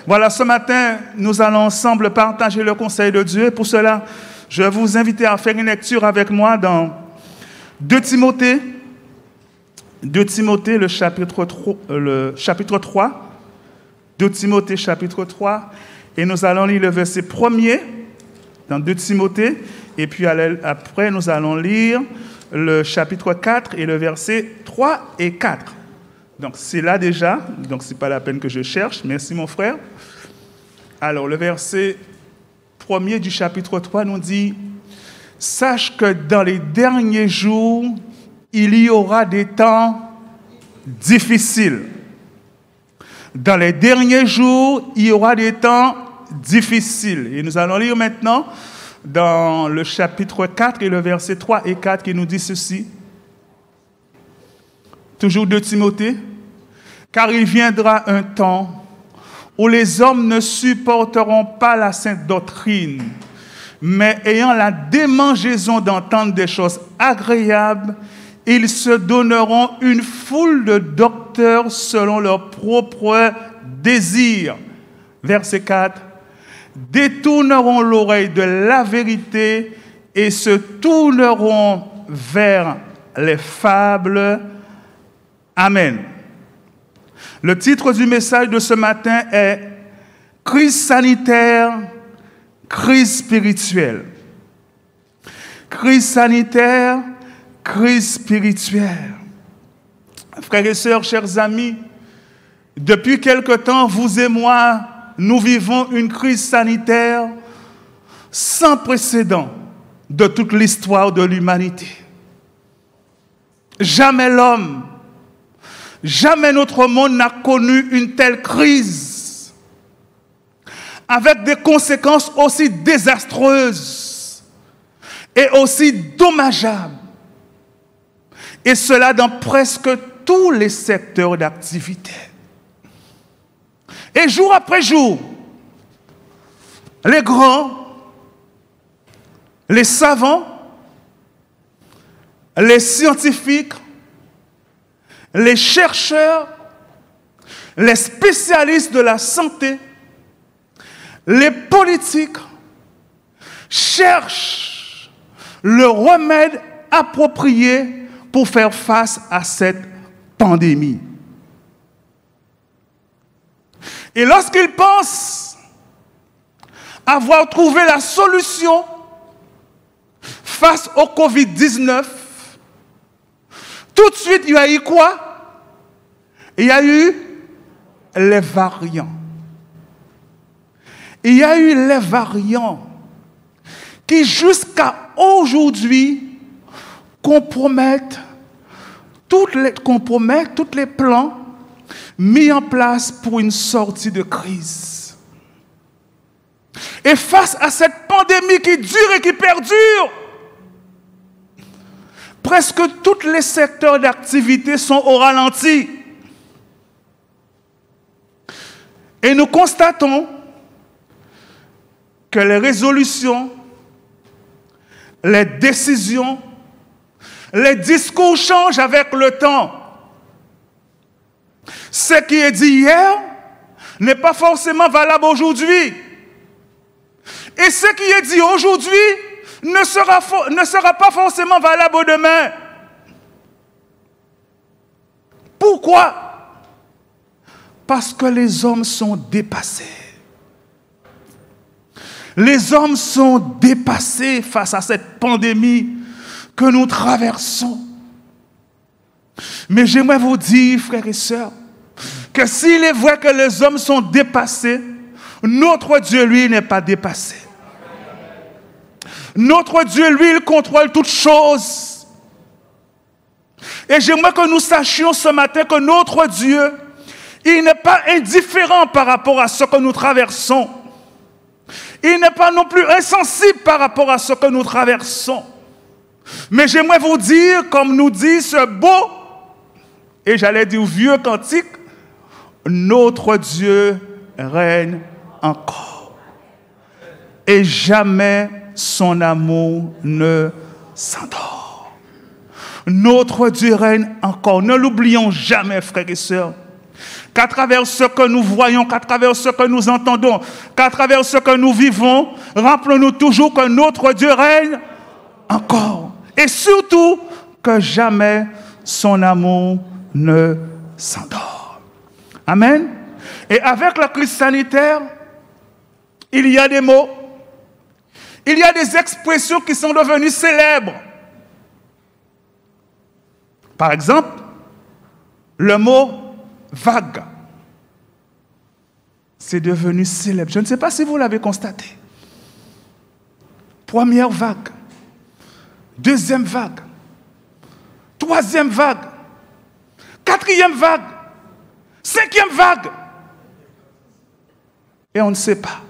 Voilà, ce matin, nous allons ensemble partager le conseil de Dieu. Pour cela, je vais vous inviter à faire une lecture avec moi dans 2 Timothée, le chapitre 3. 2 Timothée, chapitre 3. Et nous allons lire le verset 1er dans 2 Timothée. Et puis après, nous allons lire le chapitre 4 et le verset 3 et 4. Donc, c'est là déjà. Donc, ce n'est pas la peine que je cherche. Merci, mon frère. Alors, le verset 1er du chapitre 3 nous dit « Sache que dans les derniers jours, il y aura des temps difficiles. » Dans les derniers jours, il y aura des temps difficiles. Et nous allons lire maintenant dans le chapitre 4 et le verset 3 et 4 qui nous dit ceci. Toujours 2 Timothée. « Car il viendra un temps où les hommes ne supporteront pas la sainte doctrine, mais ayant la démangeaison d'entendre des choses agréables, ils se donneront une foule de docteurs selon leurs propres désirs. » Verset 4. « Détourneront l'oreille de la vérité et se tourneront vers les fables. » Amen. Le titre du message de ce matin est « Crise sanitaire, crise spirituelle ». Crise sanitaire, crise spirituelle. Frères et sœurs, chers amis, depuis quelque temps, vous et moi, nous vivons une crise sanitaire sans précédent de toute l'histoire de l'humanité. Jamais l'homme, jamais notre monde n'a connu une telle crise, avec des conséquences aussi désastreuses et aussi dommageables. Et cela dans presque tous les secteurs d'activité. Et jour après jour, les grands, les savants, les scientifiques, les chercheurs, les spécialistes de la santé, les politiques cherchent le remède approprié pour faire face à cette pandémie. Et lorsqu'ils pensent avoir trouvé la solution face au Covid-19, tout de suite, il y a eu quoi? Il y a eu les variants. Il y a eu les variants qui, jusqu'à aujourd'hui, compromettent tous les plans mis en place pour une sortie de crise. Et face à cette pandémie qui dure et qui perdure, presque tous les secteurs d'activité sont au ralenti. Et nous constatons que les résolutions, les décisions, les discours changent avec le temps. Ce qui est dit hier n'est pas forcément valable aujourd'hui. Et ce qui est dit aujourd'hui ne sera pas forcément valable demain. Pourquoi? Parce que les hommes sont dépassés. Les hommes sont dépassés face à cette pandémie que nous traversons. Mais j'aimerais vous dire, frères et sœurs, que s'il est vrai que les hommes sont dépassés, notre Dieu, lui, n'est pas dépassé. Notre Dieu, lui, il contrôle toutes choses. Et j'aimerais que nous sachions ce matin que notre Dieu, il n'est pas indifférent par rapport à ce que nous traversons. Il n'est pas non plus insensible par rapport à ce que nous traversons. Mais j'aimerais vous dire, comme nous dit ce beau, et j'allais dire vieux cantique, notre Dieu règne encore. Et jamais son amour ne s'endort. Notre Dieu règne encore. Ne l'oublions jamais, frères et sœurs. qu'à travers ce que nous voyons, qu'à travers ce que nous entendons, qu'à travers ce que nous vivons, rappelons-nous toujours que notre Dieu règne encore. Et surtout, que jamais son amour ne s'endort. Amen. Et avec la crise sanitaire, il y a des mots, il y a des expressions qui sont devenues célèbres. Par exemple, le mot vague. C'est devenu célèbre. Je ne sais pas si vous l'avez constaté. Première vague. Deuxième vague. Troisième vague. Quatrième vague. Cinquième vague. Et on ne sait pas.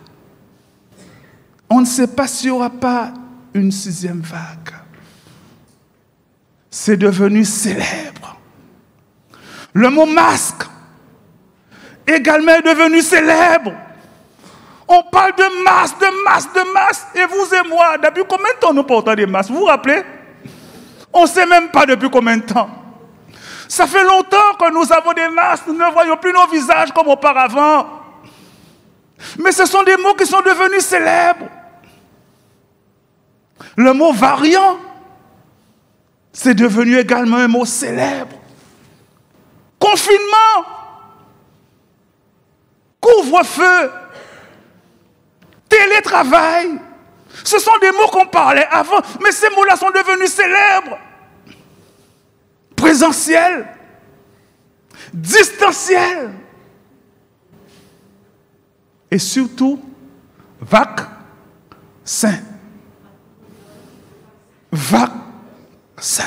On ne sait pas s'il n'y aura pas une sixième vague. C'est devenu célèbre. Le mot masque également est devenu célèbre. On parle de masque, de masque, de masque. Et vous et moi, depuis combien de temps nous portons des masques? Vous vous rappelez? On ne sait même pas depuis combien de temps. Ça fait longtemps que nous avons des masques. Nous ne voyons plus nos visages comme auparavant. Mais ce sont des mots qui sont devenus célèbres. Le mot variant, c'est devenu également un mot célèbre. Confinement, couvre-feu, télétravail, ce sont des mots qu'on parlait avant, mais ces mots-là sont devenus célèbres. Présentiel, distanciel, et surtout, vaccin. Vaccin.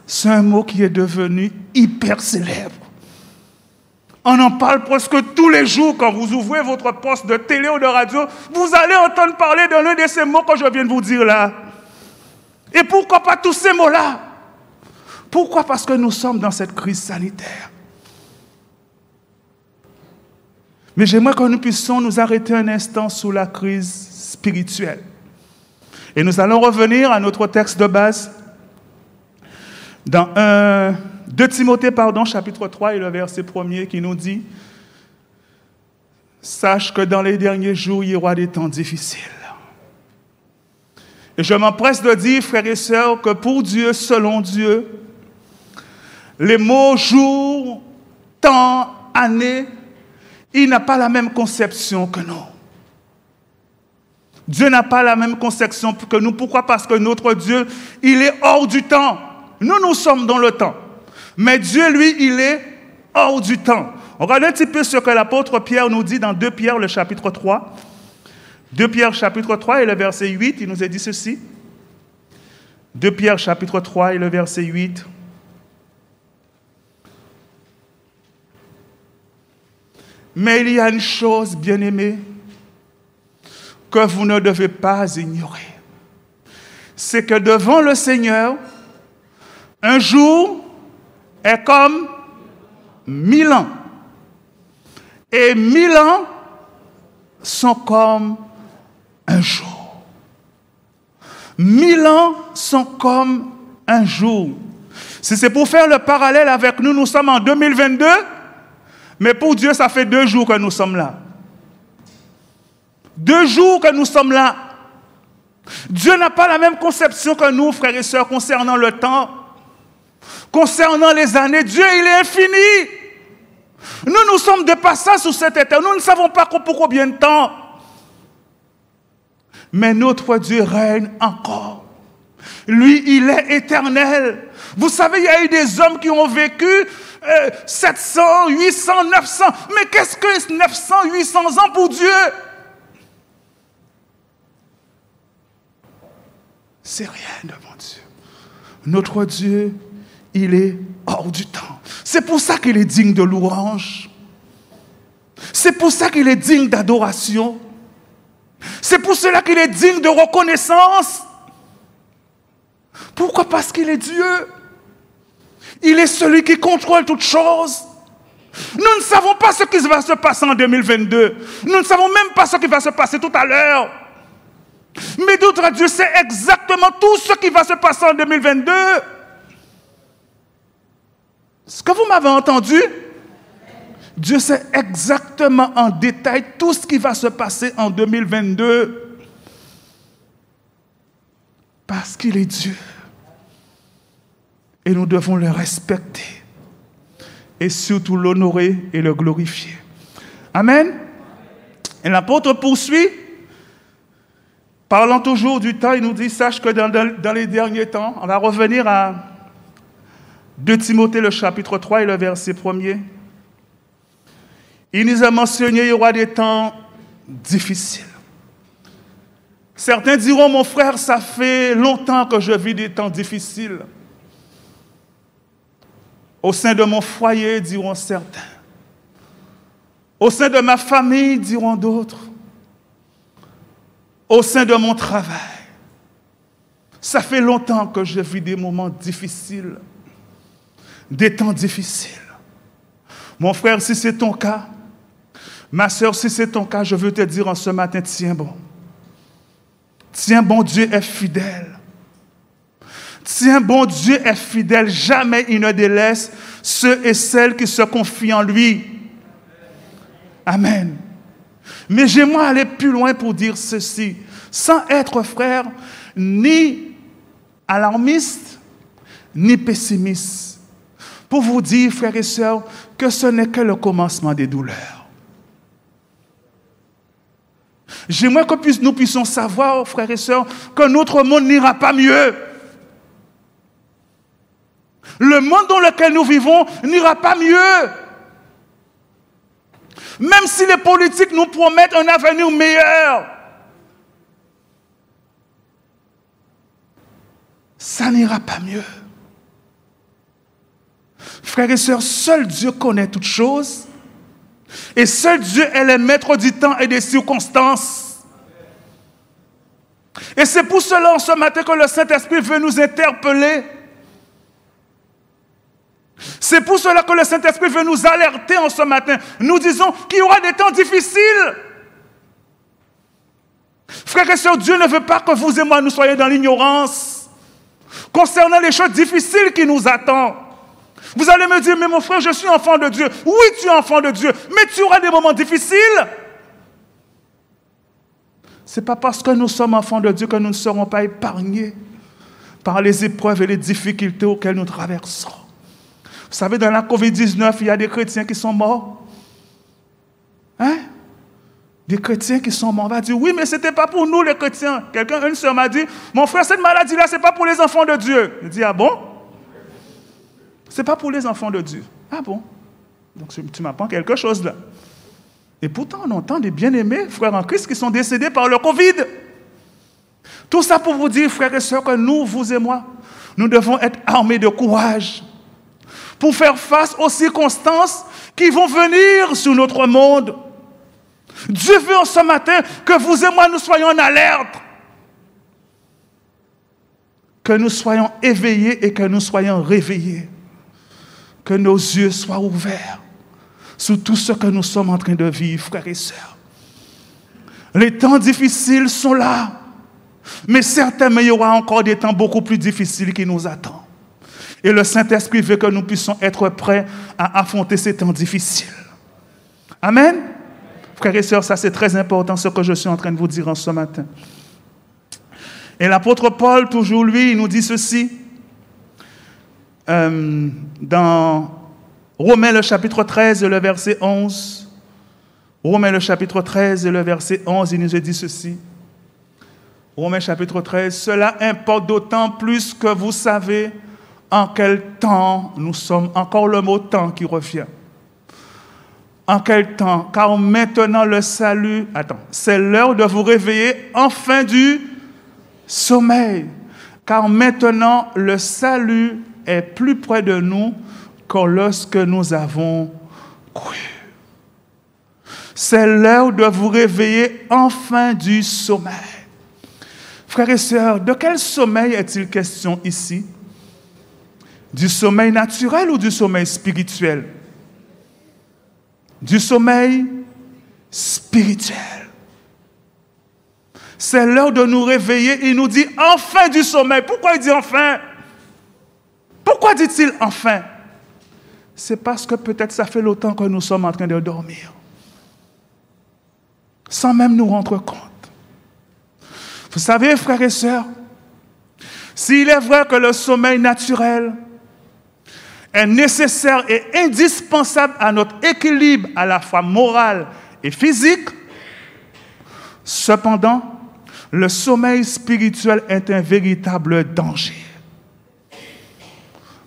C'est un mot qui est devenu hyper célèbre. On en parle presque tous les jours. Quand vous ouvrez votre poste de télé ou de radio, vous allez entendre parler de l'un de ces mots que je viens de vous dire là. Et pourquoi pas tous ces mots-là? Pourquoi? Parce que nous sommes dans cette crise sanitaire. Mais j'aimerais que nous puissions nous arrêter un instant sous la crise spirituelle. Et nous allons revenir à notre texte de base dans 2 Timothée, chapitre 3 et le verset 1er qui nous dit « Sache que dans les derniers jours, il y aura des temps difficiles. » Et je m'empresse de dire, frères et sœurs, que pour Dieu, selon Dieu, les mots jour, temps, année, il n'a pas la même conception que nous. Dieu n'a pas la même conception que nous. Pourquoi? Parce que notre Dieu, il est hors du temps. Nous, nous sommes dans le temps. Mais Dieu, lui, il est hors du temps. On regarde un petit peu ce que l'apôtre Pierre nous dit dans 2 Pierre, le chapitre 3. 2 Pierre, chapitre 3 et le verset 8, il nous a dit ceci. 2 Pierre, chapitre 3 et le verset 8. Mais il y a une chose, bien-aimée, que vous ne devez pas ignorer. C'est que devant le Seigneur, un jour est comme 1000 ans. Et 1000 ans sont comme un jour. 1000 ans sont comme un jour. Si c'est pour faire le parallèle avec nous, nous sommes en 2022, mais pour Dieu, ça fait 2 jours que nous sommes là. 2 jours que nous sommes là. Dieu n'a pas la même conception que nous, frères et sœurs, concernant le temps, concernant les années. Dieu, il est infini. Nous, nous sommes de passage sur cette terre. Nous ne savons pas pour combien de temps. Mais notre Dieu règne encore. Lui, il est éternel. Vous savez, il y a eu des hommes qui ont vécu 700, 800, 900. Mais qu'est-ce que 900, 800 ans pour Dieu? C'est rien devant Dieu. Notre Dieu, il est hors du temps. C'est pour ça qu'il est digne de louange. C'est pour ça qu'il est digne d'adoration. C'est pour cela qu'il est digne de reconnaissance. Pourquoi? Parce qu'il est Dieu. Il est celui qui contrôle toutes choses. Nous ne savons pas ce qui va se passer en 2022. Nous ne savons même pas ce qui va se passer tout à l'heure. Mais notre Dieu sait exactement tout ce qui va se passer en 2022. Est-ce que vous m'avez entendu? Dieu sait exactement en détail tout ce qui va se passer en 2022. Parce qu'il est Dieu. Et nous devons le respecter. Et surtout l'honorer et le glorifier. Amen. Et l'apôtre poursuit. Parlant toujours du temps, il nous dit, sache que dans les derniers temps, on va revenir à 2 Timothée, le chapitre 3 et le verset 1er. Il nous a mentionné qu'il y aura des temps difficiles. Certains diront, mon frère, ça fait longtemps que je vis des temps difficiles. Au sein de mon foyer, diront certains. Au sein de ma famille, diront d'autres. Au sein de mon travail. Ça fait longtemps que je vis des moments difficiles. Des temps difficiles. Mon frère, si c'est ton cas, ma soeur, si c'est ton cas, je veux te dire en ce matin, tiens bon. Tiens bon, Dieu est fidèle. Tiens bon, Dieu est fidèle. Jamais il ne délaisse ceux et celles qui se confient en lui. Amen. Mais j'aimerais aller plus loin pour dire ceci, sans être, frère, ni alarmiste, ni pessimiste. Pour vous dire, frères et sœurs, que ce n'est que le commencement des douleurs. J'aimerais que nous puissions savoir, frères et sœurs, que notre monde n'ira pas mieux. Le monde dans lequel nous vivons n'ira pas mieux. Même si les politiques nous promettent un avenir meilleur, ça n'ira pas mieux. Frères et sœurs, seul Dieu connaît toutes choses. Et seul Dieu est le maître du temps et des circonstances. Et c'est pour cela, en ce matin, que le Saint-Esprit veut nous interpeller. C'est pour cela que le Saint-Esprit veut nous alerter en ce matin. Nous disons qu'il y aura des temps difficiles. Frères et sœurs, Dieu ne veut pas que vous et moi nous soyons dans l'ignorance concernant les choses difficiles qui nous attendent. Vous allez me dire, mais mon frère, je suis enfant de Dieu. Oui, tu es enfant de Dieu, mais tu auras des moments difficiles. Ce n'est pas parce que nous sommes enfants de Dieu que nous ne serons pas épargnés par les épreuves et les difficultés auxquelles nous traversons. Vous savez, dans la COVID-19, il y a des chrétiens qui sont morts. Hein? Des chrétiens qui sont morts. On va dire, oui, mais ce n'était pas pour nous les chrétiens. Une sœur m'a dit, mon frère, cette maladie-là, ce n'est pas pour les enfants de Dieu. Je dis, ah bon? Ce n'est pas pour les enfants de Dieu. Ah bon? Donc tu m'apprends quelque chose là. Et pourtant, on entend des bien-aimés, frères en Christ, qui sont décédés par le Covid. Tout ça pour vous dire, frères et sœurs, que nous, vous et moi, nous devons être armés de courage pour faire face aux circonstances qui vont venir sur notre monde. Dieu veut en ce matin que vous et moi, nous soyons en alerte. Que nous soyons éveillés et que nous soyons réveillés. Que nos yeux soient ouverts sur tout ce que nous sommes en train de vivre, frères et sœurs. Les temps difficiles sont là. Mais certainement, il y aura encore des temps beaucoup plus difficiles qui nous attendent. Et le Saint-Esprit veut que nous puissions être prêts à affronter ces temps difficiles. Amen. Frères et sœurs, ça c'est très important ce que je suis en train de vous dire en ce matin. Et l'apôtre Paul, toujours lui, il nous dit ceci. Dans Romains le chapitre 13 et le verset 11. Romains le chapitre 13 et le verset 11, il nous dit ceci. Romains chapitre 13, cela importe d'autant plus que vous savez en quel temps nous sommes. Encore le mot temps qui revient. En quel temps? Car maintenant le salut, c'est l'heure de vous réveiller enfin du sommeil. Car maintenant le salut est plus près de nous que lorsque nous avons cru. C'est l'heure de vous réveiller enfin du sommeil. Frères et sœurs, de quel sommeil est-il question ici? Du sommeil naturel ou du sommeil spirituel? Du sommeil spirituel. C'est l'heure de nous réveiller. Il nous dit enfin du sommeil. Pourquoi il dit enfin? Pourquoi dit-il enfin? c'est parce que peut-être ça fait longtemps que nous sommes en train de dormir, sans même nous rendre compte. Vous savez, frères et sœurs, s'il est vrai que le sommeil naturel est nécessaire et indispensable à notre équilibre à la fois moral et physique, cependant, le sommeil spirituel est un véritable danger.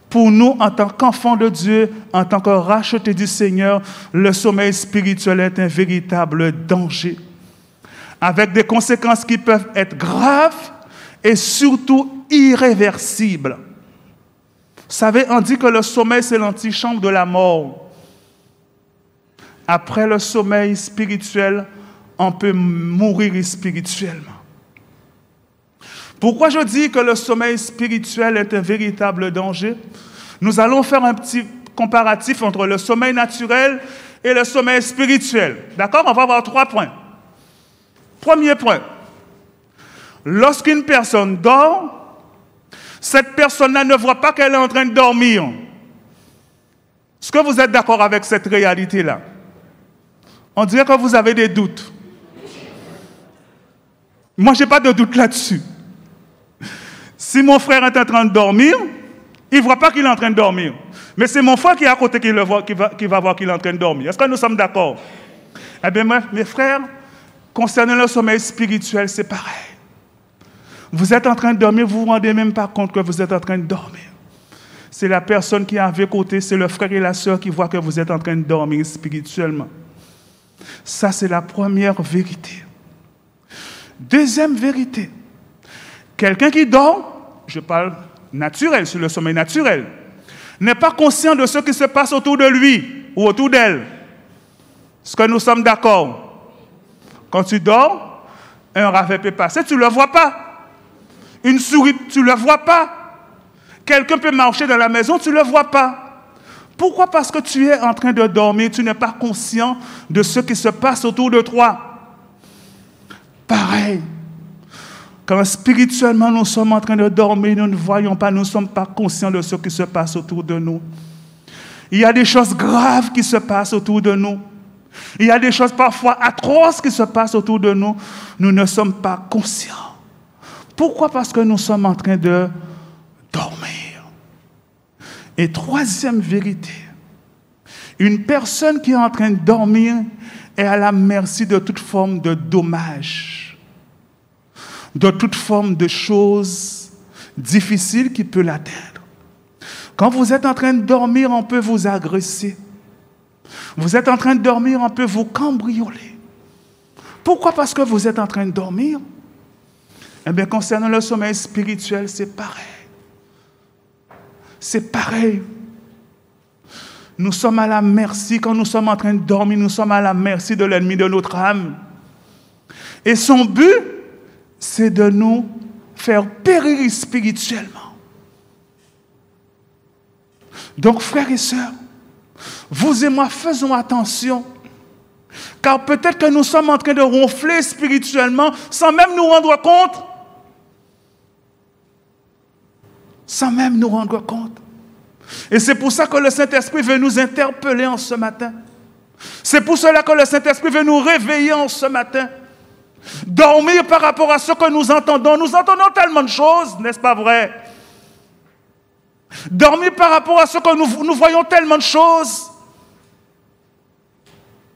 Pour nous, en tant qu'enfants de Dieu, en tant que rachetés du Seigneur, le sommeil spirituel est un véritable danger, avec des conséquences qui peuvent être graves et surtout irréversibles. Vous savez, on dit que le sommeil, c'est l'antichambre de la mort. Après le sommeil spirituel, on peut mourir spirituellement. Pourquoi je dis que le sommeil spirituel est un véritable danger? Nous allons faire un petit comparatif entre le sommeil naturel et le sommeil spirituel. D'accord? On va avoir 3 points. Premier point. Lorsqu'une personne dort, cette personne-là ne voit pas qu'elle est en train de dormir. Est-ce que vous êtes d'accord avec cette réalité-là? On dirait que vous avez des doutes. Moi, je n'ai pas de doute là-dessus. Si mon frère est en train de dormir, il ne voit pas qu'il est en train de dormir. Mais c'est mon frère qui est à côté qui va voir qu'il est en train de dormir. Est-ce que nous sommes d'accord? Eh bien, mes frères, concernant le sommeil spirituel, c'est pareil. Vous êtes en train de dormir, vous ne vous rendez même pas compte que vous êtes en train de dormir. C'est la personne qui est à vos côtés, c'est le frère et la sœur qui voient que vous êtes en train de dormir spirituellement. Ça, c'est la première vérité. Deuxième vérité. Quelqu'un qui dort, je parle naturel, sur le sommeil naturel, n'est pas conscient de ce qui se passe autour de lui ou autour d'elle. Est-ce que nous sommes d'accord? Quand tu dors, un ravin peut passer, tu ne le vois pas. Une souris, tu ne le vois pas. Quelqu'un peut marcher dans la maison, tu ne le vois pas. Pourquoi? Parce que tu es en train de dormir, tu n'es pas conscient de ce qui se passe autour de toi. Pareil. Quand spirituellement nous sommes en train de dormir, nous ne voyons pas, nous ne sommes pas conscients de ce qui se passe autour de nous. Il y a des choses graves qui se passent autour de nous. Il y a des choses parfois atroces qui se passent autour de nous. Nous ne sommes pas conscients. Pourquoi? Parce que nous sommes en train de dormir. Et troisième vérité, une personne qui est en train de dormir est à la merci de toute forme de dommage, de toute forme de choses difficiles qui peuvent l'atteindre. Quand vous êtes en train de dormir, on peut vous agresser. Vous êtes en train de dormir, on peut vous cambrioler. Pourquoi? Parce que vous êtes en train de dormir. Eh bien, concernant le sommeil spirituel, c'est pareil. C'est pareil. Nous sommes à la merci, quand nous sommes en train de dormir, nous sommes à la merci de l'ennemi de notre âme. Et son but, c'est de nous faire périr spirituellement. Donc, frères et sœurs, vous et moi, faisons attention. Car peut-être que nous sommes en train de ronfler spirituellement sans même nous rendre compte. Sans même nous rendre compte. Et c'est pour ça que le Saint-Esprit veut nous interpeller en ce matin. C'est pour cela que le Saint-Esprit veut nous réveiller en ce matin. Dormir par rapport à ce que nous entendons. Nous entendons tellement de choses, n'est-ce pas vrai? Dormir par rapport à ce que nous voyons tellement de choses.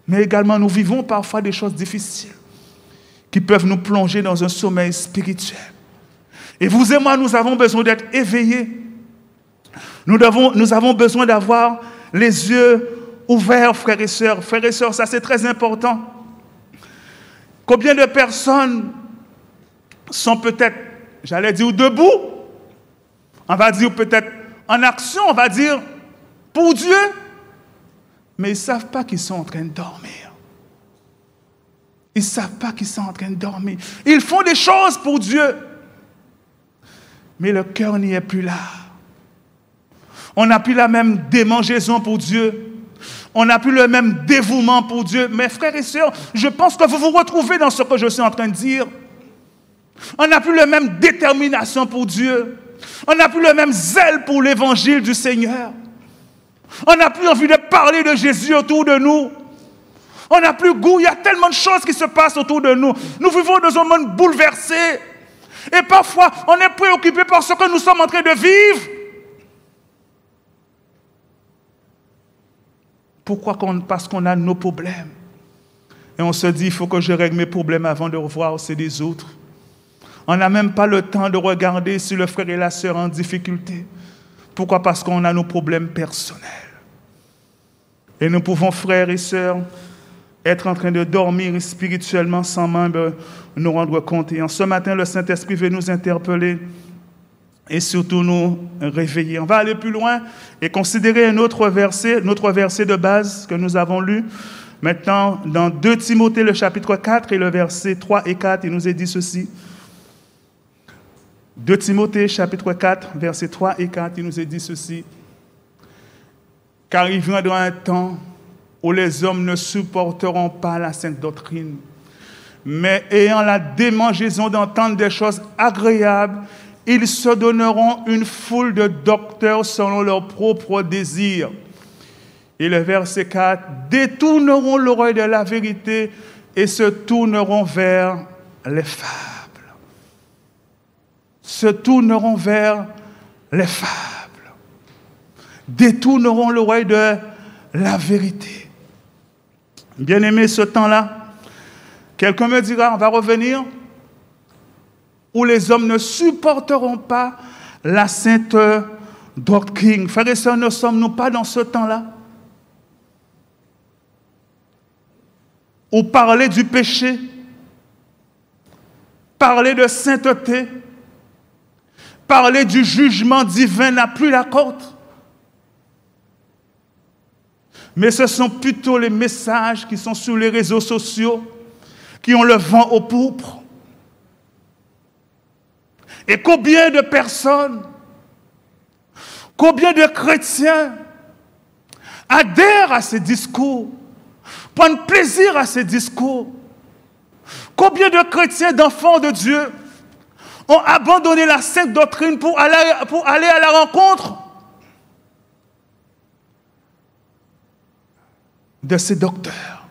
Mais également, nous vivons parfois des choses difficiles qui peuvent nous plonger dans un sommeil spirituel. Et vous et moi, nous avons besoin d'être éveillés. Nous avons besoin d'avoir les yeux ouverts, frères et sœurs. Frères et sœurs, ça c'est très important. Combien de personnes sont peut-être, j'allais dire, debout, on va dire peut-être en action, on va dire, pour Dieu, mais ils ne savent pas qu'ils sont en train de dormir. Ils ne savent pas qu'ils sont en train de dormir. Ils font des choses pour Dieu, mais le cœur n'y est plus là. On n'a plus la même démangeaison pour Dieu. On n'a plus le même dévouement pour Dieu. Mes frères et sœurs, je pense que vous vous retrouvez dans ce que je suis en train de dire. On n'a plus la même détermination pour Dieu. On n'a plus le même zèle pour l'évangile du Seigneur. On n'a plus envie de parler de Jésus autour de nous. On n'a plus goût. Il y a tellement de choses qui se passent autour de nous. Nous vivons dans un monde bouleversé. Et parfois, on est préoccupé par ce que nous sommes en train de vivre. Pourquoi? Parce qu'on a nos problèmes. Et on se dit, il faut que je règle mes problèmes avant de revoir ceux des autres. On n'a même pas le temps de regarder si le frère et la sœur sont en difficulté. Pourquoi? Parce qu'on a nos problèmes personnels. Et nous pouvons, frères et sœurs, être en train de dormir spirituellement sans même nous rendre compte. Et en ce matin, le Saint-Esprit veut nous interpeller et surtout nous réveiller. On va aller plus loin et considérer un autre verset, notre verset de base que nous avons lu. Maintenant, dans 2 Timothée, le chapitre 4 et le verset 3 et 4, il nous est dit ceci. 2 Timothée, chapitre 4, verset 3 et 4, il nous est dit ceci. Car il viendra un temps où les hommes ne supporteront pas la sainte doctrine, mais ayant la démangeaison d'entendre des choses agréables, ils se donneront une foule de docteurs selon leurs propres désirs. Et le verset 4, détourneront l'oreille de la vérité et se tourneront vers les fables. Se tourneront vers les fables. Détourneront l'oreille de la vérité. Bien-aimé, ce temps-là, quelqu'un me dira, on va revenir, où les hommes ne supporteront pas la sainte doctrine. Frères et sœurs, ne sommes-nous pas dans ce temps-là? Où parler du péché, parler de sainteté, parler du jugement divin n'a plus la cote. Mais ce sont plutôt les messages qui sont sur les réseaux sociaux, qui ont le vent au pourpre. Et combien de personnes, combien de chrétiens adhèrent à ces discours, prennent plaisir à ces discours. Combien de chrétiens, d'enfants de Dieu, ont abandonné la sainte doctrine pour aller à la rencontre de ces docteurs.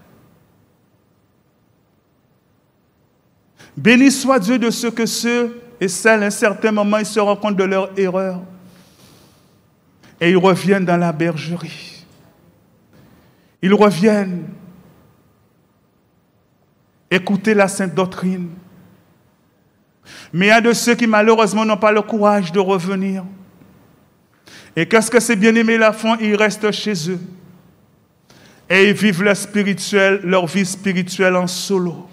Béni soit Dieu de ce que ceux et celles, à un certain moment, ils se rendent compte de leur erreur et ils reviennent dans la bergerie. Ils reviennent écouter la sainte doctrine. Mais il y a de ceux qui malheureusement n'ont pas le courage de revenir. Et qu'est-ce que ces bien-aimés là font? Ils restent chez eux. Et ils vivent leur vie spirituelle en solo.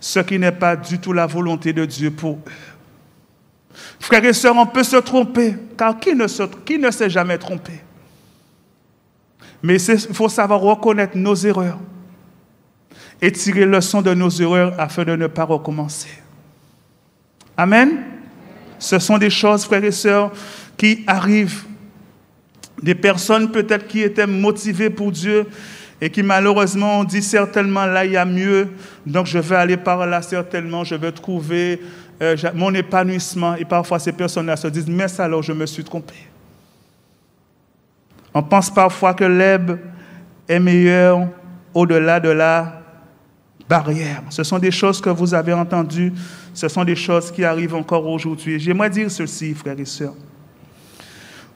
Ce qui n'est pas du tout la volonté de Dieu pour eux. Frères et sœurs, on peut se tromper, car qui ne s'est jamais trompé? Mais il faut savoir reconnaître nos erreurs et tirer leçon de nos erreurs afin de ne pas recommencer. Amen. Ce sont des choses, frères et sœurs, qui arrivent. Des personnes peut-être qui étaient motivées pour Dieu et qui malheureusement ont dit certainement là il y a mieux, donc je vais aller par là certainement, je vais trouver mon épanouissement. Et parfois ces personnes-là se disent, mais ça alors je me suis trompé. On pense parfois que l'herbe est meilleure au-delà de la barrière. Ce sont des choses que vous avez entendues, ce sont des choses qui arrivent encore aujourd'hui. J'aimerais dire ceci, frères et sœurs.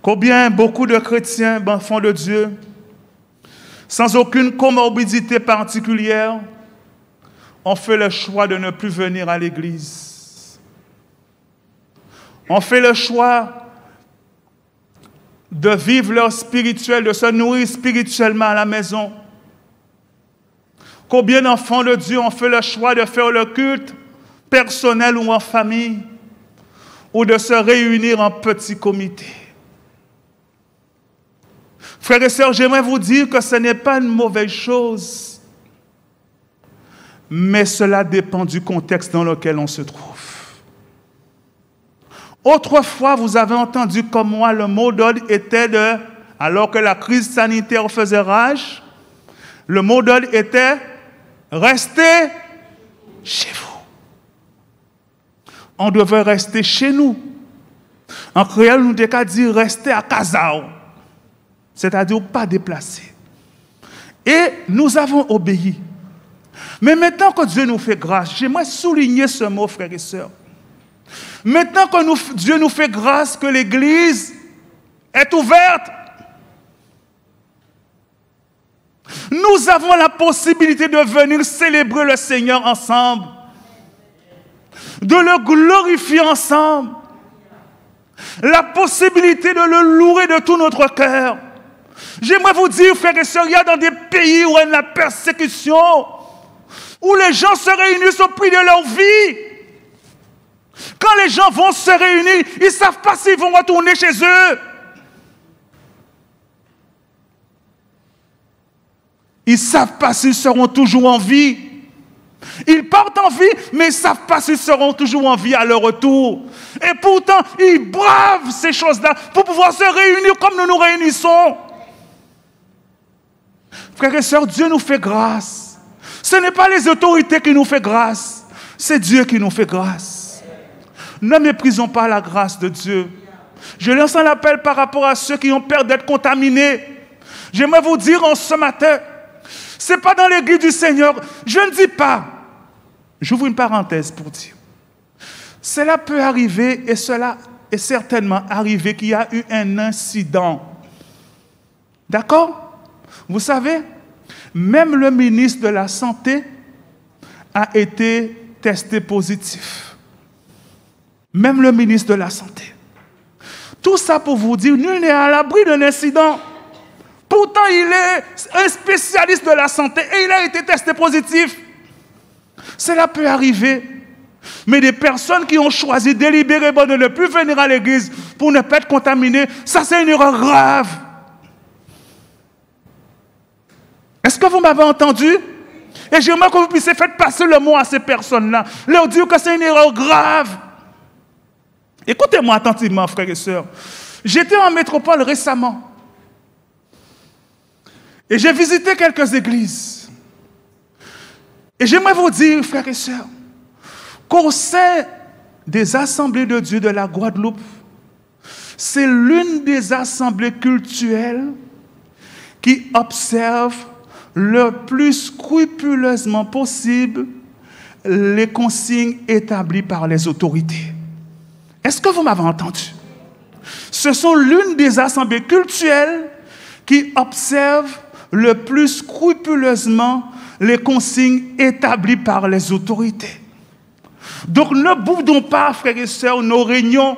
Combien beaucoup de chrétiens, enfants de Dieu, sans aucune comorbidité particulière, ont fait le choix de ne plus venir à l'église. On fait le choix de vivre leur spirituel, de se nourrir spirituellement à la maison. Combien d'enfants de Dieu ont fait le choix de faire le culte personnel ou en famille, ou de se réunir en petit comité. Frères et sœurs, j'aimerais vous dire que ce n'est pas une mauvaise chose, mais cela dépend du contexte dans lequel on se trouve. Autrefois, vous avez entendu comme moi, le mot d'ordre était alors que la crise sanitaire faisait rage, le mot d'ordre était « restez chez vous ». On devait rester chez nous. En créole, nous devons dire « restez à Kazao ». c'est-à-dire pas déplacés. Et nous avons obéi. Mais maintenant que Dieu nous fait grâce, j'aimerais souligner ce mot, frères et sœurs. Maintenant que Dieu nous fait grâce, que l'Église est ouverte, nous avons la possibilité de venir célébrer le Seigneur ensemble, de le glorifier ensemble, la possibilité de le louer de tout notre cœur. J'aimerais vous dire, frères et sœurs, il y a dans des pays où il y a la persécution, où les gens se réunissent au prix de leur vie. Quand les gens vont se réunir, ils ne savent pas s'ils vont retourner chez eux. Ils ne savent pas s'ils seront toujours en vie. Ils partent en vie, mais ils ne savent pas s'ils seront toujours en vie à leur retour. Et pourtant, ils bravent ces choses-là pour pouvoir se réunir comme nous nous réunissons. Frères et sœurs, Dieu nous fait grâce. Ce n'est pas les autorités qui nous font grâce, c'est Dieu qui nous fait grâce. Ne méprisons pas la grâce de Dieu. Je lance un appel par rapport à ceux qui ont peur d'être contaminés. J'aimerais vous dire en ce matin, ce n'est pas dans l'église du Seigneur. Je ne dis pas, j'ouvre une parenthèse pour dire, cela peut arriver et cela est certainement arrivé qu'il y a eu un incident. D'accord? Vous savez, même le ministre de la Santé a été testé positif. Même le ministre de la Santé. Tout ça pour vous dire, nul n'est à l'abri d'un incident. Pourtant, il est un spécialiste de la santé et il a été testé positif. Cela peut arriver. Mais des personnes qui ont choisi délibérément de ne plus venir à l'église pour ne pas être contaminées, ça c'est une erreur grave. Est-ce que vous m'avez entendu? Et j'aimerais que vous puissiez faire passer le mot à ces personnes-là. Leur dire que c'est une erreur grave. Écoutez-moi attentivement, frères et sœurs. J'étais en métropole récemment. Et j'ai visité quelques églises. Et j'aimerais vous dire, frères et sœurs, qu'au sein des assemblées de Dieu de la Guadeloupe, c'est l'une des assemblées cultuelles qui observe le plus scrupuleusement possible les consignes établies par les autorités. Est-ce que vous m'avez entendu? Ce sont l'une des assemblées cultuelles qui observent le plus scrupuleusement les consignes établies par les autorités. Donc ne boudons pas, frères et sœurs, nos réunions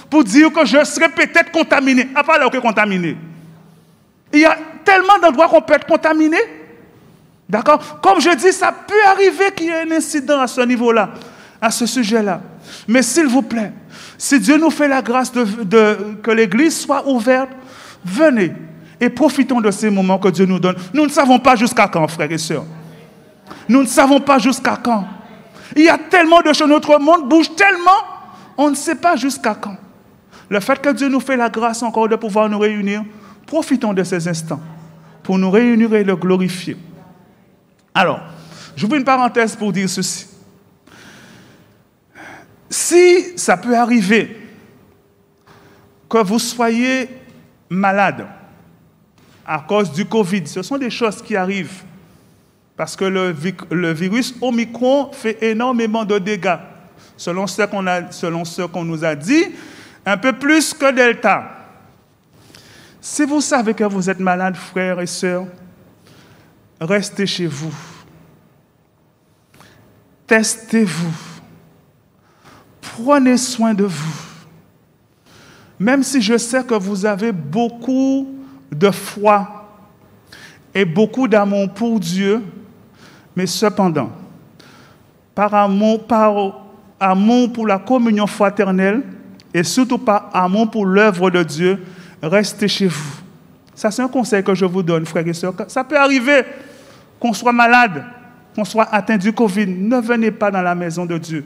pour dire que je serai peut-être contaminé. À part là, contaminé. Il y a tellement d'endroits qu'on peut être contaminé. D'accord? Comme je dis, ça peut arriver qu'il y ait un incident à ce niveau-là, à ce sujet-là. Mais s'il vous plaît, si Dieu nous fait la grâce que l'Église soit ouverte, venez et profitons de ces moments que Dieu nous donne. Nous ne savons pas jusqu'à quand, frères et sœurs. Nous ne savons pas jusqu'à quand. Il y a tellement de choses, notre monde bouge tellement, on ne sait pas jusqu'à quand. Le fait que Dieu nous fait la grâce encore de pouvoir nous réunir, profitons de ces instants pour nous réunir et le glorifier. Alors, j'ouvre une parenthèse pour dire ceci. Si ça peut arriver que vous soyez malade à cause du Covid, ce sont des choses qui arrivent parce que le virus Omicron fait énormément de dégâts. Selon ce qu'on nous a dit, un peu plus que Delta. Si vous savez que vous êtes malade, frères et sœurs, restez chez vous. Testez-vous. Prenez soin de vous. Même si je sais que vous avez beaucoup de foi et beaucoup d'amour pour Dieu, mais cependant, par amour pour la communion fraternelle et surtout par amour pour l'œuvre de Dieu, restez chez vous. Ça, c'est un conseil que je vous donne, frères et sœurs. Ça peut arriver qu'on soit malade, qu'on soit atteint du Covid. Ne venez pas dans la maison de Dieu.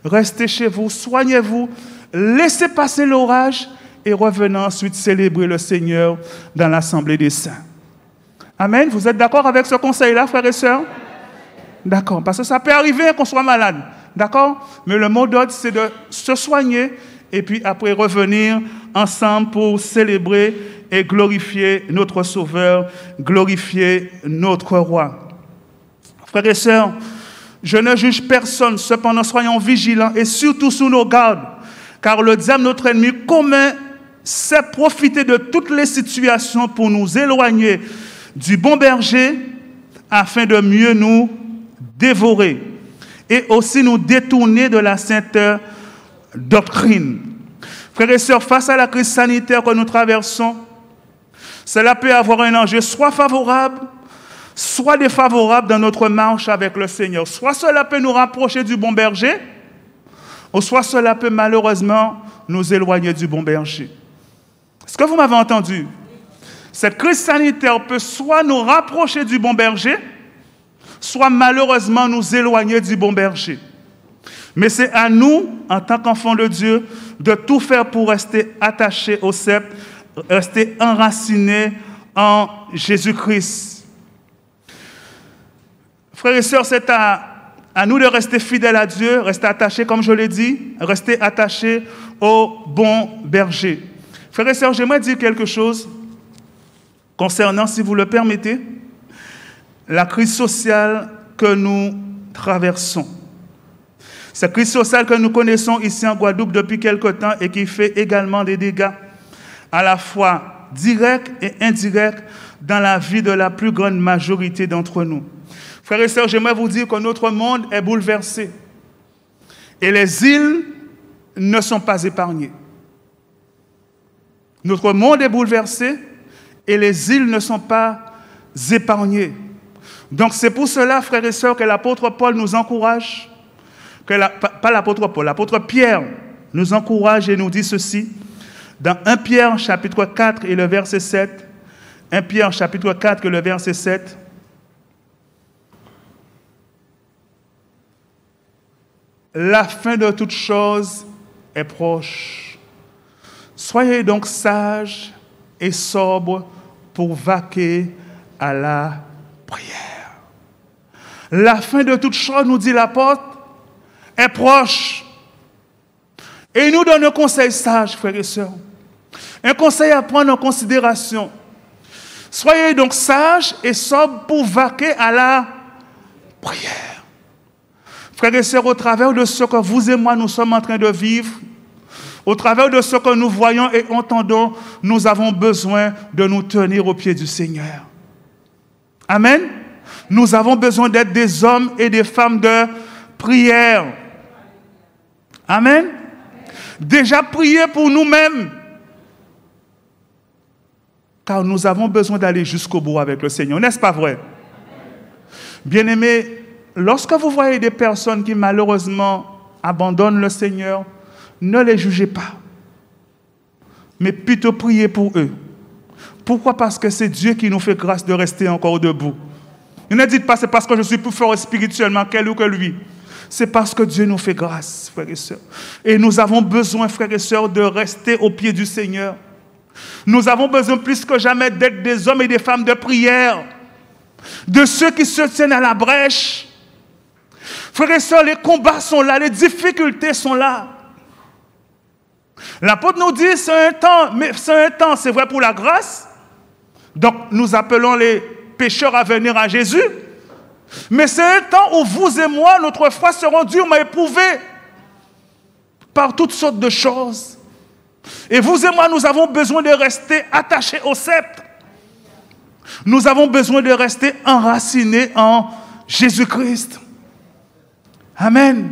Restez chez vous, soignez-vous, laissez passer l'orage et revenez ensuite célébrer le Seigneur dans l'Assemblée des Saints. Amen. Vous êtes d'accord avec ce conseil-là, frères et sœurs? D'accord. Parce que ça peut arriver qu'on soit malade. D'accord? Mais le mot d'ordre, c'est de se soigner et puis après revenir ensemble pour célébrer et glorifier notre Sauveur, glorifier notre Roi. Frères et sœurs, je ne juge personne, cependant soyons vigilants et surtout sous nos gardes, car le diable, notre ennemi commun, sait profiter de toutes les situations pour nous éloigner du bon berger afin de mieux nous dévorer et aussi nous détourner de la sainte doctrine. Frères et sœurs, face à la crise sanitaire que nous traversons, cela peut avoir un enjeu soit favorable, soit défavorable dans notre marche avec le Seigneur. Soit cela peut nous rapprocher du bon berger, ou soit cela peut malheureusement nous éloigner du bon berger. Est-ce que vous m'avez entendu? Cette crise sanitaire peut soit nous rapprocher du bon berger, soit malheureusement nous éloigner du bon berger. Mais c'est à nous, en tant qu'enfants de Dieu, de tout faire pour rester attachés au sceptre, rester enracinés en Jésus-Christ. Frères et sœurs, c'est à nous de rester fidèles à Dieu, rester attachés, comme je l'ai dit, rester attachés au bon berger. Frères et sœurs, j'aimerais dire quelque chose concernant, si vous le permettez, la crise sociale que nous traversons. Cette crise sociale que nous connaissons ici en Guadeloupe depuis quelque temps et qui fait également des dégâts à la fois directs et indirects dans la vie de la plus grande majorité d'entre nous. Frères et sœurs, j'aimerais vous dire que notre monde est bouleversé et les îles ne sont pas épargnées. Notre monde est bouleversé et les îles ne sont pas épargnées. Donc c'est pour cela, frères et sœurs, que l'apôtre Paul nous encourage, pas l'apôtre Paul, l'apôtre Pierre nous encourage et nous dit ceci, dans 1 Pierre chapitre 4 et le verset 7, 1 Pierre chapitre 4 et le verset 7, la fin de toute chose est proche. Soyez donc sages et sobres pour vaquer à la prière. La fin de toute chose, nous dit l'apôtre, est proche. Et il nous donne un conseil sage, frères et sœurs. Un conseil à prendre en considération. Soyez donc sages et sobres pour vaquer à la prière. Frères et sœurs, au travers de ce que vous et moi nous sommes en train de vivre, au travers de ce que nous voyons et entendons, nous avons besoin de nous tenir au pied du Seigneur. Amen. Nous avons besoin d'être des hommes et des femmes de prière. Amen. Déjà prier pour nous-mêmes. Car nous avons besoin d'aller jusqu'au bout avec le Seigneur. N'est-ce pas vrai? Bien-aimés, lorsque vous voyez des personnes qui malheureusement abandonnent le Seigneur, ne les jugez pas, mais plutôt priez pour eux. Pourquoi? Parce que c'est Dieu qui nous fait grâce de rester encore debout. Ne dites pas c'est parce que je suis plus fort spirituellement qu'elle ou que lui. C'est parce que Dieu nous fait grâce, frères et sœurs. Et nous avons besoin, frères et sœurs, de rester au pied du Seigneur. Nous avons besoin plus que jamais d'être des hommes et des femmes de prière, de ceux qui se tiennent à la brèche. Frères et sœurs, les combats sont là, les difficultés sont là. L'apôtre nous dit, c'est un temps, mais c'est un temps, c'est vrai pour la grâce. Donc, nous appelons les pécheurs à venir à Jésus. Mais c'est un temps où vous et moi, notre foi seront durement éprouvées par toutes sortes de choses. Et vous et moi, nous avons besoin de rester attachés au sceptre. Nous avons besoin de rester enracinés en Jésus-Christ. Amen.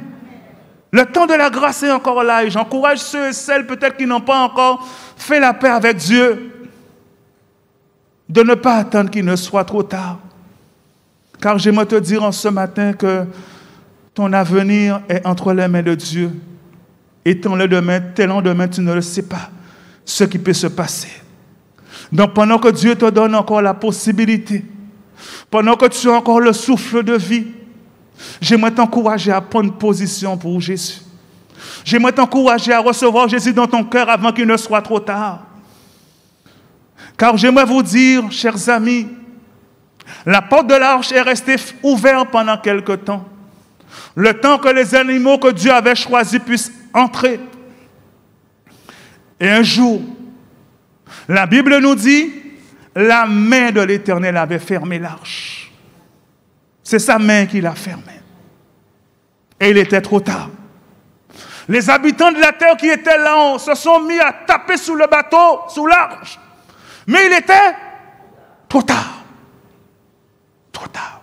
Le temps de la grâce est encore là et j'encourage ceux et celles peut-être qui n'ont pas encore fait la paix avec Dieu de ne pas attendre qu'il ne soit trop tard. Car j'aimerais te dire en ce matin que ton avenir est entre les mains de Dieu. Et ton lendemain, tu ne le sais pas ce qui peut se passer. Donc pendant que Dieu te donne encore la possibilité, pendant que tu as encore le souffle de vie, j'aimerais t'encourager à prendre position pour Jésus. J'aimerais t'encourager à recevoir Jésus dans ton cœur avant qu'il ne soit trop tard. Car j'aimerais vous dire, chers amis, la porte de l'arche est restée ouverte pendant quelque temps. Le temps que les animaux que Dieu avait choisis puissent entrer. Et un jour, La Bible nous dit, la main de l'Éternel avait fermé l'arche. C'est sa main qui l'a fermée. Et il était trop tard. Les habitants de la terre qui étaient là se sont mis à taper sous le bateau, sous l'arche. Mais il était trop tard. Trop tard.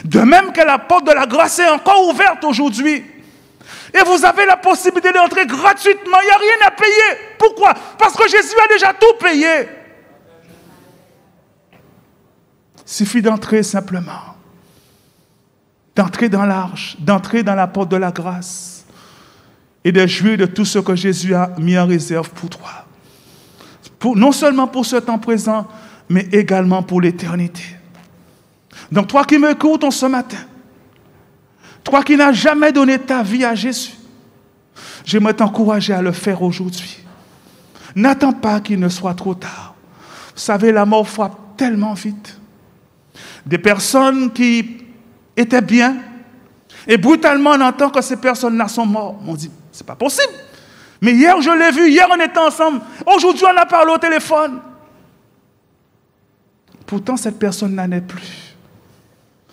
De même que la porte de la grâce est encore ouverte aujourd'hui. Et vous avez la possibilité d'entrer gratuitement. Il n'y a rien à payer. Pourquoi? Parce que Jésus a déjà tout payé. Il suffit d'entrer simplement. D'entrer dans l'arche, d'entrer dans la porte de la grâce et de jouir de tout ce que Jésus a mis en réserve pour toi. Non seulement pour ce temps présent, mais également pour l'éternité. Donc toi qui m'écoutes ce matin, toi qui n'as jamais donné ta vie à Jésus, j'aimerais t'encourager à le faire aujourd'hui. N'attends pas qu'il ne soit trop tard. Vous savez, la mort frappe tellement vite. Des personnes qui étaient bien, et brutalement on entend que ces personnes-là sont mortes. On dit, c'est pas possible. Mais hier je l'ai vu, hier on était ensemble, aujourd'hui on a parlé au téléphone. Pourtant cette personne-là n'est plus.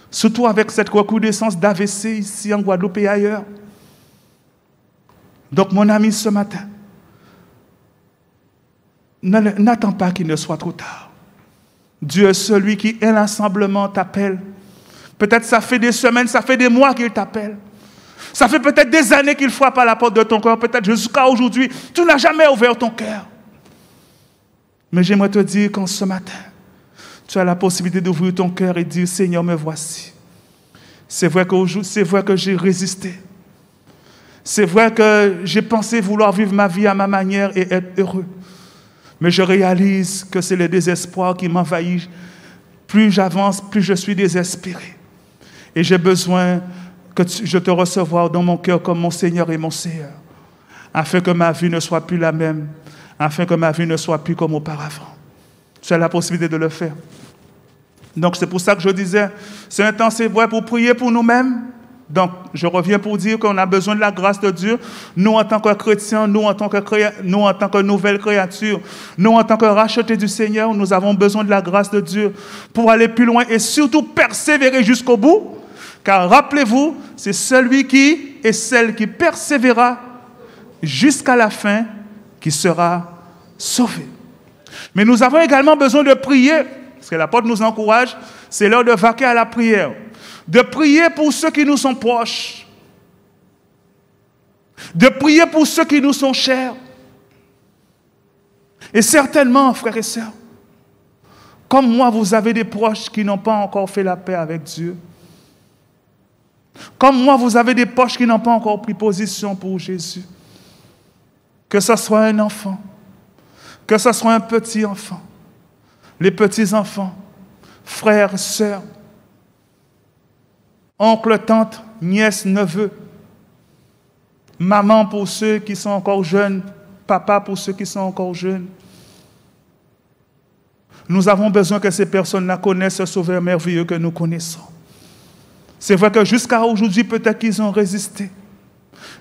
Surtout avec cette recrudescence d'AVC ici en Guadeloupe et ailleurs. Donc mon ami, ce matin, n'attends pas qu'il ne soit trop tard. Dieu est celui qui inlassablement t'appelle. Peut-être ça fait des semaines, ça fait des mois qu'il t'appelle. Ça fait peut-être des années qu'il frappe à la porte de ton cœur. Peut-être jusqu'à aujourd'hui, tu n'as jamais ouvert ton cœur. Mais j'aimerais te dire qu'en ce matin, tu as la possibilité d'ouvrir ton cœur et dire, Seigneur, me voici. C'est vrai que j'ai résisté. C'est vrai que j'ai pensé vouloir vivre ma vie à ma manière et être heureux. Mais je réalise que c'est le désespoir qui m'envahit. Plus j'avance, plus je suis désespéré. Et j'ai besoin que je te recevoir dans mon cœur comme mon Seigneur et mon Seigneur, afin que ma vie ne soit plus la même, afin que ma vie ne soit plus comme auparavant. Tu as la possibilité de le faire. Donc c'est pour ça que je disais, c'est un temps, c'est vrai, pour prier pour nous-mêmes. Donc je reviens pour dire qu'on a besoin de la grâce de Dieu. Nous en tant que chrétiens, nous en tant que nouvelles créatures, nous en tant que rachetés du Seigneur, nous avons besoin de la grâce de Dieu pour aller plus loin et surtout persévérer jusqu'au bout. Car rappelez-vous, c'est celui qui et celle qui persévérera jusqu'à la fin qui sera sauvé. Mais nous avons également besoin de prier, parce que l'apôtre nous encourage, c'est l'heure de vaquer à la prière. De prier pour ceux qui nous sont proches. De prier pour ceux qui nous sont chers. Et certainement, frères et sœurs, comme moi, vous avez des proches qui n'ont pas encore fait la paix avec Dieu. Comme moi, vous avez des proches qui n'ont pas encore pris position pour Jésus. Que ce soit un enfant, que ce soit un petit enfant, les petits-enfants, frères, sœurs, oncle, tante, nièce, neveu, maman pour ceux qui sont encore jeunes, papa pour ceux qui sont encore jeunes. Nous avons besoin que ces personnes-là connaissent ce Sauveur merveilleux que nous connaissons. C'est vrai que jusqu'à aujourd'hui, peut-être qu'ils ont résisté.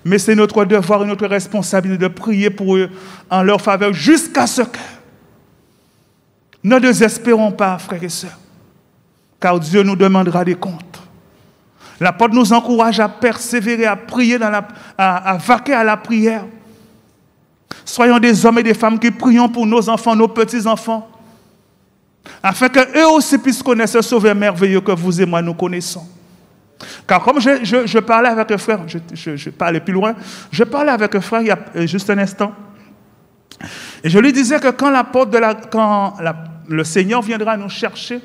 Mais c'est notre devoir et notre responsabilité de prier pour eux en leur faveur jusqu'à ce que. Ne désespérons pas, frères et sœurs, car Dieu nous demandera des comptes. L'apôtre nous encourage à persévérer, à prier, à vaquer à la prière. Soyons des hommes et des femmes qui prions pour nos enfants, nos petits-enfants, afin qu'eux aussi puissent connaître ce Sauveur merveilleux que vous et moi nous connaissons. Car comme je parlais avec un frère, je parlais plus loin, je parlais avec un frère il y a juste un instant, et je lui disais que quand le Seigneur viendra nous chercher,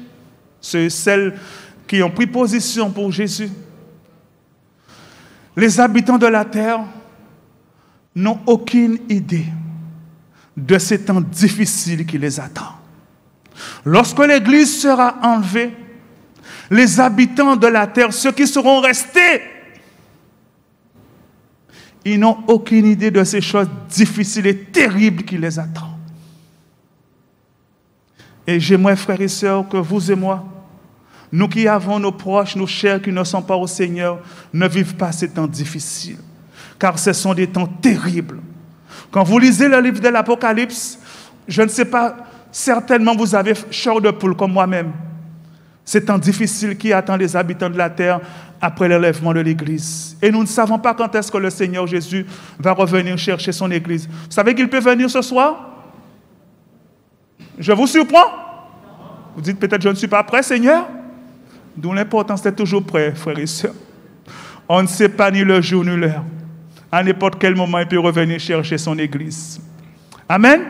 celles qui ont pris position pour Jésus, les habitants de la terre n'ont aucune idée de ces temps difficiles qui les attendent. Lorsque l'Église sera enlevée, les habitants de la terre, ceux qui seront restés, ils n'ont aucune idée de ces choses difficiles et terribles qui les attendent. Et j'aimerais, frères et sœurs, que vous et moi, nous qui avons nos proches, nos chers qui ne sont pas au Seigneur, ne vivent pas ces temps difficiles. Car ce sont des temps terribles. Quand vous lisez le livre de l'Apocalypse, Je ne sais pas, certainement vous avez chair de poule comme moi-même. C'est temps difficile qui attend les habitants de la terre après l'enlèvement de l'Église. Et nous ne savons pas quand est-ce que le Seigneur Jésus va revenir chercher son Église. Vous savez qu'il peut venir ce soir? Je vous surprends? Vous dites peut-être je ne suis pas prêt, Seigneur? D'où l'importance d'être toujours prêt, frères et sœurs. On ne sait pas ni le jour ni l'heure. À n'importe quel moment, il peut revenir chercher son Église. Amen?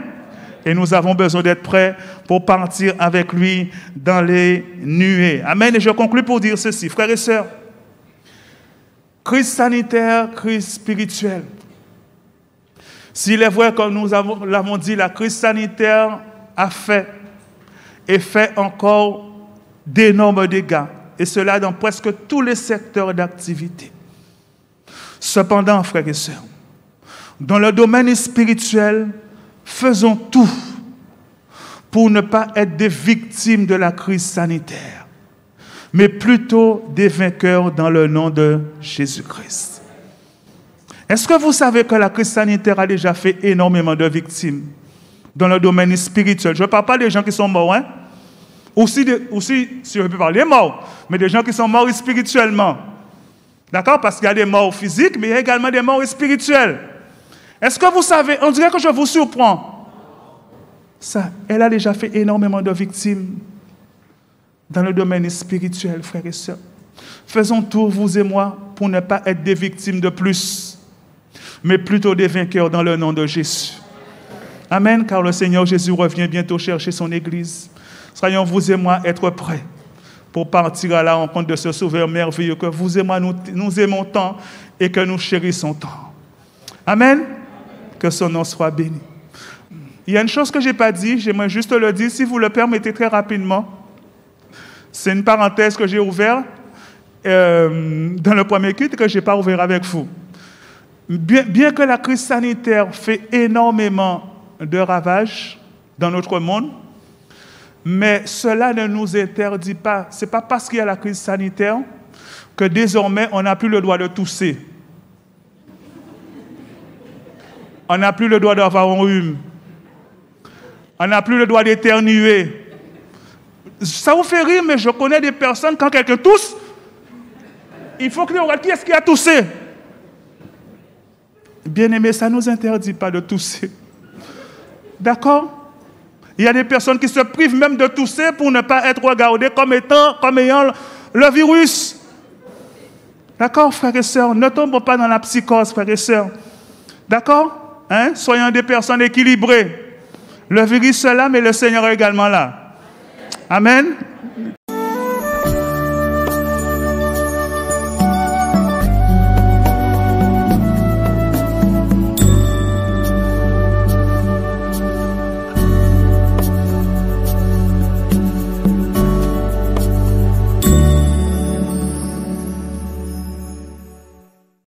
Et nous avons besoin d'être prêts pour partir avec lui dans les nuées. Amen. Et je conclue pour dire ceci, frères et sœurs. Crise sanitaire, crise spirituelle. S'il est vrai, comme nous l'avons dit, la crise sanitaire a fait et fait encore d'énormes dégâts. Et cela dans presque tous les secteurs d'activité. Cependant, frères et sœurs, dans le domaine spirituel, faisons tout pour ne pas être des victimes de la crise sanitaire, mais plutôt des vainqueurs dans le nom de Jésus-Christ. Est-ce que vous savez que la crise sanitaire a déjà fait énormément de victimes dans le domaine spirituel? Je ne parle pas des gens qui sont morts, hein? Aussi, si je peux parler, morts, mais des gens qui sont morts spirituellement. D'accord? Parce qu'il y a des morts physiques, mais il y a également des morts spirituelles. Est-ce que vous savez, on dirait que je vous surprends. Ça, elle a déjà fait énormément de victimes dans le domaine spirituel, frères et sœurs. Faisons tout, vous et moi, pour ne pas être des victimes de plus, mais plutôt des vainqueurs dans le nom de Jésus. Amen, car le Seigneur Jésus revient bientôt chercher son Église. Soyons, vous et moi, être prêts pour partir à la rencontre de ce Sauveur merveilleux que vous et moi, nous aimons tant et que nous chérissons tant. Amen. Que son nom soit béni. Il y a une chose que je n'ai pas dit, j'aimerais juste le dire, si vous le permettez très rapidement. C'est une parenthèse que j'ai ouverte dans le premier culte que je n'ai pas ouvert avec vous. Bien que la crise sanitaire fait énormément de ravages dans notre monde, mais cela ne nous interdit pas. Ce n'est pas parce qu'il y a la crise sanitaire que désormais on n'a plus le droit de tousser. On n'a plus le droit d'avoir un rhume. On n'a plus le droit d'éternuer. Ça vous fait rire, mais je connais des personnes, quand quelqu'un tousse, il faut qu'ils regardent qui est-ce qui a toussé. Bien-aimé, ça ne nous interdit pas de tousser. D'accord? Il y a des personnes qui se privent même de tousser pour ne pas être regardées comme ayant le virus. D'accord, frères et sœurs? Ne tombons pas dans la psychose, frères et sœurs. D'accord? Hein? Soyons des personnes équilibrées. Le virus est là, mais le Seigneur est également là. Amen.